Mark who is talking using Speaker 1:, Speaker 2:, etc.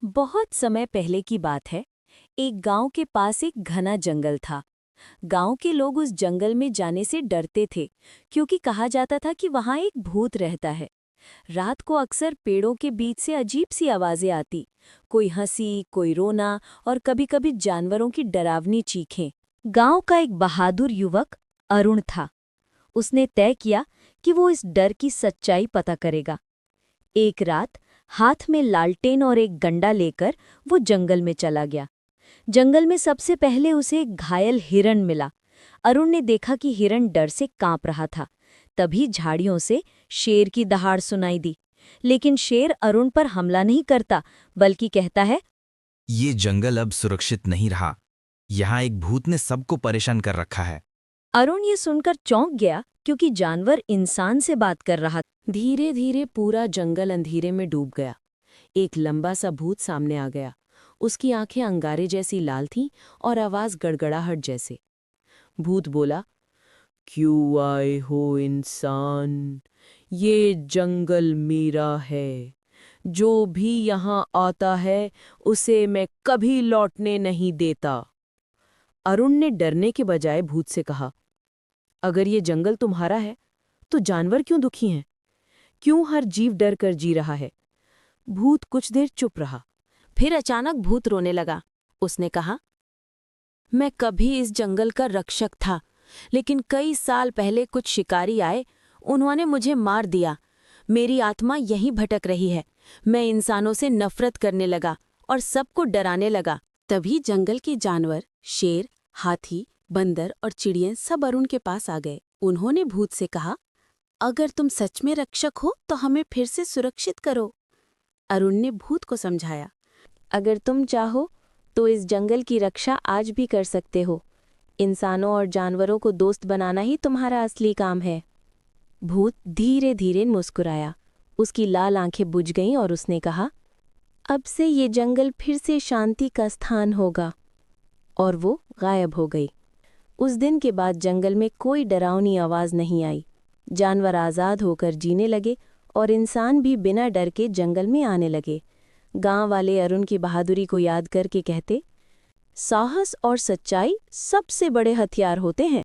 Speaker 1: बहुत समय पहले की बात है। एक गांव के पास एक घना जंगल था। गांव के लोग उस जंगल में जाने से डरते थे, क्योंकि कहा जाता था कि वहां एक भूत रहता है। रात को अक्सर पेड़ों के बीच से अजीब सी आवाजें आती, कोई हंसी, कोई रोना और कभी-कभी जानवरों की डरावनी चीखें। गांव का एक बहादुर युवक अरुण था। उसने तय किया कि वो इस डर की सच्चाई पता करेगा। एक रात हाथ में लालटेन और एक गंडा लेकर वो जंगल में चला गया। जंगल में सबसे पहले उसे एक घायल हिरण मिला। अरुण ने देखा कि हिरण डर से कांप रहा था। तभी झाड़ियों से शेर की दहाड़ सुनाई दी। लेकिन शेर अरुण पर हमला नहीं करता, बल्कि कहता है,
Speaker 2: ये जंगल अब सुरक्षित नहीं रहा। यहाँ एक भूत ने सबको परेशान कर रखा है।
Speaker 1: अरुण ये सुनकर चौंक गया, क्योंकि जानवर इंसान से बात कर रहा था। धीरे धीरे पूरा जंगल अंधेरे में डूब गया। एक लंबा सा भूत सामने आ गया। उसकी आंखें अंगारे जैसी लाल थीं और आवाज गड़गड़ाहट जैसे। भूत बोला, क्यों आए हो इंसान? ये जंगल मेरा है। जो भी यहाँ आता है उसे मैं कभी लौटने नहीं देता। अरुण ने डरने के बजाय भूत से कहा, अगर ये जंगल तुम्हारा है तो जानवर क्यों दुखी हैं? क्यों हर जीव डर कर जी रहा है? भूत कुछ देर चुप रहा। फिर अचानक भूत रोने लगा। उसने कहा, मैं कभी इस जंगल का रक्षक था, लेकिन कई साल पहले कुछ शिकारी आए। उन्होंने मुझे मार दिया। मेरी आत्मा यहीं भटक रही है। मैं इंसानों से नफरत करने लगा और सबको डराने लगा। तभी जंगल के जानवर, शेर, हाथी, बंदर और चिड़ियाँ सब अरुण के पास आ गए। उन्होंने भूत से कहा, अगर तुम सच में रक्षक हो तो हमें फिर से सुरक्षित करो। अरुण ने भूत को समझाया, अगर तुम चाहो तो इस जंगल की रक्षा आज भी कर सकते हो। इंसानों और जानवरों को दोस्त बनाना ही तुम्हारा असली काम है। भूत धीरे धीरे मुस्कुराया। उसकी लाल आंखें बुझ गईं और उसने कहा, अब से ये जंगल फिर से शांति का स्थान होगा। और वो गायब हो गई। उस दिन के बाद जंगल में कोई डरावनी आवाज नहीं आई। जानवर आज़ाद होकर जीने लगे और इंसान भी बिना डर के जंगल में आने लगे। गांव वाले अरुण की बहादुरी को याद करके कहते, साहस और सच्चाई सबसे बड़े हथियार होते हैं।